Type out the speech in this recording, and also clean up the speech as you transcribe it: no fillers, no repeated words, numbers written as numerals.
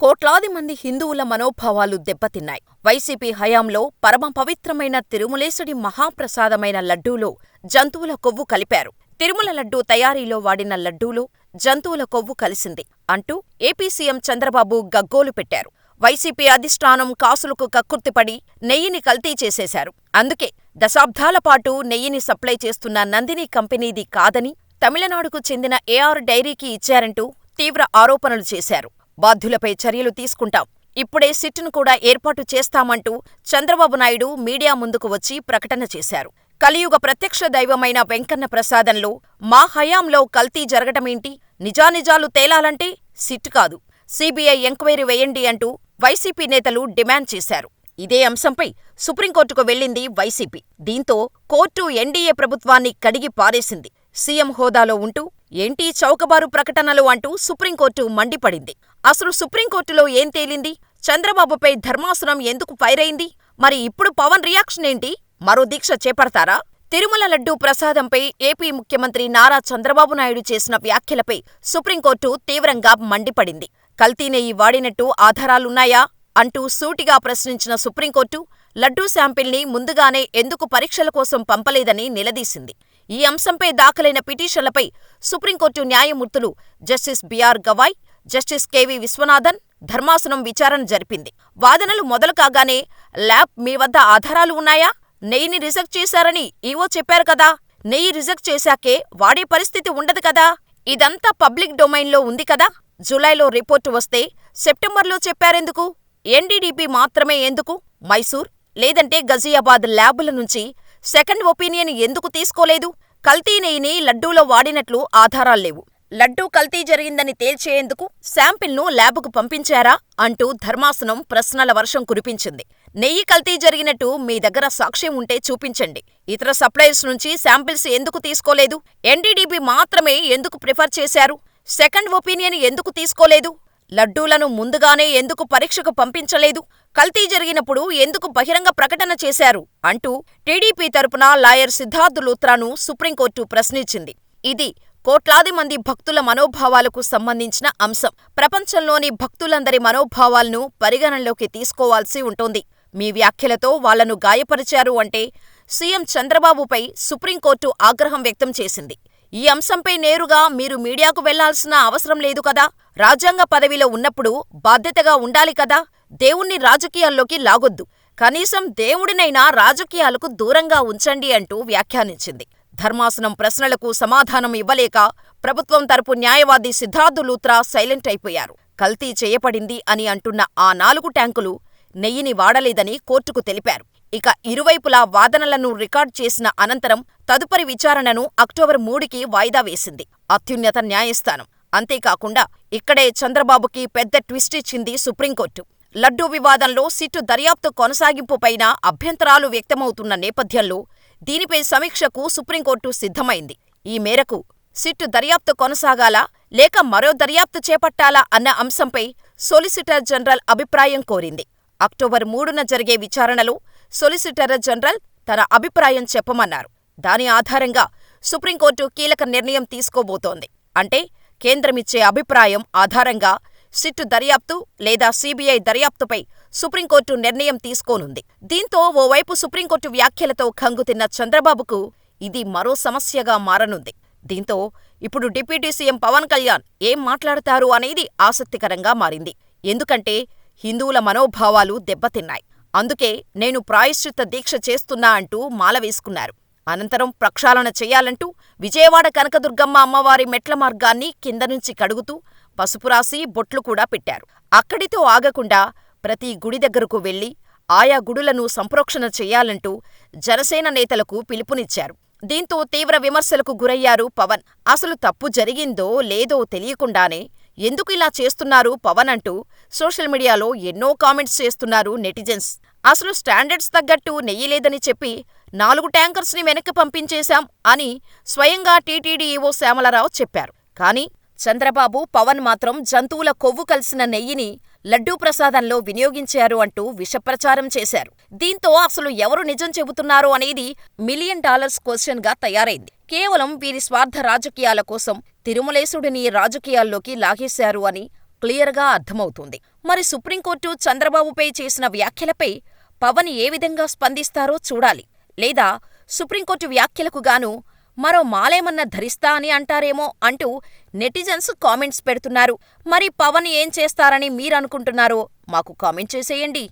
కోట్లాది మంది హిందువుల మనోభావాలు దెబ్బతిన్నాయి. వైసీపీ హయాంలో పరమ పవిత్రమైన తిరుమలేశుడి మహాప్రసాదమైన లడ్డూలో జంతువుల కొవ్వు కలిపారు. తిరుమల లడ్డూ తయారీలో వాడిన లడ్డూలో జంతువుల కొవ్వు కలిసింది అంటూ ఏపీ సీఎం చంద్రబాబు గగ్గోలు పెట్టారు. వైసీపీ అధిష్టానం కాసులకు కక్కుర్తిపడి నెయ్యిని కల్తీ చేసేశారు. అందుకే దశాబ్దాల పాటు నెయ్యిని సప్లై చేస్తున్న నందిని కంపెనీది కాదని తమిళనాడుకు చెందిన ఏఆర్ డైరీకి ఇచ్చారంటూ తీవ్ర ఆరోపణలు చేశారు. బాధ్యులపై చర్యలు తీసుకుంటాం, ఇప్పుడే సిట్ను కూడా ఏర్పాటు చేస్తామంటూ చంద్రబాబు నాయుడు మీడియా ముందుకు వచ్చి ప్రకటన చేశారు. కలియుగ ప్రత్యక్ష దైవమైన వెంకన్న ప్రసాదంలో మా హయాంలో కల్తీ జరగటమేంటి? నిజానిజాలు తేలాలంటే సిట్ కాదు, సీబీఐ ఎంక్వైరీ వేయండి అంటూ వైసీపీ నేతలు డిమాండ్ చేశారు. ఇదే అంశంపై సుప్రీంకోర్టుకు వెళ్లింది వైసీపీ. దీంతో కోర్టు ఎన్డీఏ ప్రభుత్వాన్ని కడిగి పారేసింది. సీఎం హోదాలో ఉంటూ ఏంటీ చౌకబారు ప్రకటనలు అంటూ సుప్రీంకోర్టు మండిపడింది. అసలు సుప్రీంకోర్టులో ఏం తేలింది? చంద్రబాబుపై ధర్మాసనం ఎందుకు ఫైరైంది? మరి ఇప్పుడు పవన్ రియాక్షన్ ఏంటి? మరో దీక్ష చేపడతారా? తిరుమల లడ్డూ ప్రసాదంపై ఏపీ ముఖ్యమంత్రి నారా చంద్రబాబు నాయుడు చేసిన వ్యాఖ్యలపై సుప్రీంకోర్టు తీవ్రంగా మండిపడింది. కల్తీ నెయ్యి వాడినట్టు ఆధారాలున్నాయా అంటూ సూటిగా ప్రశ్నించిన సుప్రీంకోర్టు లడ్డూ శాంపిల్ని ముందుగానే ఎందుకు పరీక్షల కోసం పంపలేదని నిలదీసింది. ఈ అంశంపై దాఖలైన పిటిషన్లపై సుప్రీంకోర్టు న్యాయమూర్తులు justice BR Gavai, justice KV Viswanathan ధర్మాసనం విచారణ జరిపింది. వాదనలు మొదలు కాగానే ల్యాబ్ మీ వద్ద ఆధారాలు ఉన్నాయా? నెయ్యిని రిజెక్ట్ చేశారని ఈవో చెప్పారు కదా, నెయ్యి రిజెక్ట్ చేశాకే వాడే పరిస్థితి ఉండదు కదా, ఇదంతా పబ్లిక్ డొమైన్లో ఉంది కదా, జులైలో రిపోర్టు వస్తే సెప్టెంబర్లో చెప్పారెందుకు? ఎన్డీడీపీ మాత్రమే ఎందుకు? మైసూర్ లేదంటే గజియాబాద్ ల్యాబుల నుంచి సెకండ్ ఒపీనియన్ ఎందుకు తీసుకోలేదు? కల్తీ నెయ్యిని లడ్డూలో వాడినట్లు ఆధారాల్లేవు. లడ్డూ కల్తీ జరిగిందని తేల్చేందుకు శాంపిల్ను ల్యాబుకు పంపించారా అంటూ ధర్మాసనం ప్రశ్నల వర్షం కురిపించింది. నెయ్యి కల్తీ జరిగినట్టు మీ దగ్గర సాక్ష్యం ఉంటే చూపించండి. ఇతర సప్లయర్స్ నుంచి శాంపిల్స్ ఎందుకు తీసుకోలేదు? ఎన్డీడీబీ మాత్రమే ఎందుకు ప్రిఫర్ చేశారు? సెకండ్ ఒపీనియన్ ఎందుకు తీసుకోలేదు? లడ్డూలను ముందుగానే ఎందుకు పరీక్షకు పంపించలేదు? కల్తీ జరిగినప్పుడు ఎందుకు బహిరంగ ప్రకటన చేశారు? అంటూ టీడీపీ తరపున లాయర్ సిద్ధార్థ్ లూథ్రాను సుప్రీంకోర్టు ప్రశ్నించింది. ఇది కోట్లాది మంది భక్తుల మనోభావాలకు సంబంధించిన అంశం. ప్రపంచంలోని భక్తులందరి మనోభావాలను పరిగణనలోకి తీసుకోవాల్సి ఉంటుంది. మీ వ్యాఖ్యలతో వాళ్లను గాయపరిచారు అంటే సీఎం చంద్రబాబుపై సుప్రీంకోర్టు ఆగ్రహం వ్యక్తం చేసింది. ఈ అంశంపై నేరుగా మీరు మీడియాకు వెళ్లాల్సిన అవసరం లేదు కదా, రాజ్యాంగ పదవిలో ఉన్నప్పుడు బాధ్యతగా ఉండాలి కదా, దేవుణ్ణి రాజకీయాల్లోకి లాగొద్దు, కనీసం దేవుడినైనా రాజకీయాలకు దూరంగా ఉంచండి అంటూ వ్యాఖ్యానించింది. ధర్మాసనం ప్రశ్నలకు సమాధానం ఇవ్వలేక ప్రభుత్వం తరపు న్యాయవాది సిద్ధార్థ్ లూథ్రా సైలెంట్ అయిపోయారు. కల్తీ చేయబడింది అని అంటున్న ఆ 4 ట్యాంకులు నెయ్యిని వాడలేదని కోర్టుకు తెలిపారు. ఇక ఇరువైపులా వాదనలను రికార్డ్ చేసిన అనంతరం తదుపరి విచారణను అక్టోబర్ 3కి వాయిదా వేసింది అత్యున్నత న్యాయస్థానం. అంతేకాకుండా ఇక్కడే చంద్రబాబుకి పెద్ద ట్విస్ట్ ఇచ్చింది సుప్రీంకోర్టు. లడ్డూ వివాదంలో సిట్టు దర్యాప్తు కొనసాగింపుపైన అభ్యంతరాలు వ్యక్తమవుతున్న నేపథ్యంలో దీనిపై సమీక్షకు సుప్రీంకోర్టు సిద్ధమైంది. ఈ మేరకు సిట్టు దర్యాప్తు కొనసాగాలా లేక మరో దర్యాప్తు చేపట్టాలా అన్న అంశంపై సొలిసిటర్ జనరల్ అభిప్రాయం కోరింది. అక్టోబర్ 3న జరిగే విచారణలో సొలిసిటర్ జనరల్ తన అభిప్రాయం చెప్పమన్నారు. దాని ఆధారంగా సుప్రీంకోర్టు కీలక నిర్ణయం తీసుకోబోతోంది. అంటే కేంద్రమిచ్చే అభిప్రాయం ఆధారంగా సిట్టు దర్యాప్తు లేదా సీబీఐ దర్యాప్తుపై సుప్రీంకోర్టు నిర్ణయం తీసుకోనుంది. దీంతో ఓవైపు సుప్రీంకోర్టు వ్యాఖ్యలతో ఖంగుతిన్న చంద్రబాబుకు ఇది మరో సమస్యగా మారనుంది. దీంతో ఇప్పుడు డిప్యూటీ సీఎం పవన్ కళ్యాణ్ ఏం మాట్లాడతారు అనేది ఆసక్తికరంగా మారింది. ఎందుకంటే హిందువుల మనోభావాలు దెబ్బతిన్నాయి. అందుకే నేను ప్రాయశ్చిత్త దీక్ష చేస్తున్నా అంటూ మాల వేసుకున్నారు. అనంతరం ప్రక్షాళన చెయ్యాలంటూ విజయవాడ కనకదుర్గమ్మ అమ్మవారి మెట్ల మార్గాన్ని కింద నుంచి కడుగుతూ పసుపు రాసి బొట్లు కూడా పెట్టారు. అక్కడితో ఆగకుండా ప్రతి గుడి దగ్గరకు వెళ్లి ఆయా గుడులను సంప్రోక్షణ చెయ్యాలంటూ జనసేన నేతలకు పిలుపునిచ్చారు. దీంతో తీవ్ర విమర్శలకు గురయ్యారు పవన్. అసలు తప్పు జరిగిందో లేదో తెలియకుండానే ఎందుకు ఇలా చేస్తున్నారు పవన్ అంటూ సోషల్ మీడియాలో ఎన్నో కామెంట్స్ చేస్తున్నారు నెటిజన్స్. అసలు స్టాండర్డ్స్ తగ్గట్టు నెయ్యి లేదని చెప్పి 4 ట్యాంకర్స్ని వెనక్కి పంపించేశాం అని స్వయంగా టీటీడీ ఈవో శ్యామలరావు చెప్పారు. కానీ చంద్రబాబు, పవన్ మాత్రం జంతువుల కొవ్వు కలిసిన నెయ్యిని లడ్డూ ప్రసాదంలో వినియోగించారు అంటూ విషప్రచారం చేశారు. దీంతో అసలు ఎవరు నిజం చెబుతున్నారు అనేది $1 మిలియన్ క్వశ్చన్గా తయారైంది. కేవలం వీరి స్వార్థ రాజకీయాల కోసం తిరుమలేశుడిని రాజకీయాల్లోకి లాగేశారు అని క్లియర్గా అర్థమవుతుంది. మరి సుప్రీంకోర్టు చంద్రబాబుపై చేసిన వ్యాఖ్యలపై పవన్ ఏ విధంగా స్పందిస్తారో చూడాలి. లేదా సుప్రీంకోర్టు వ్యాఖ్యలకు గాను మరో మాలేమన్నా ధరిస్తా అని అంటారేమో అంటూ నెటిజన్స్ కామెంట్స్ పెడుతున్నారు. మరి పవన్ ఏం చేస్తారని మీరనుకుంటున్నారో మాకు కామెంట్ చేసేయండి.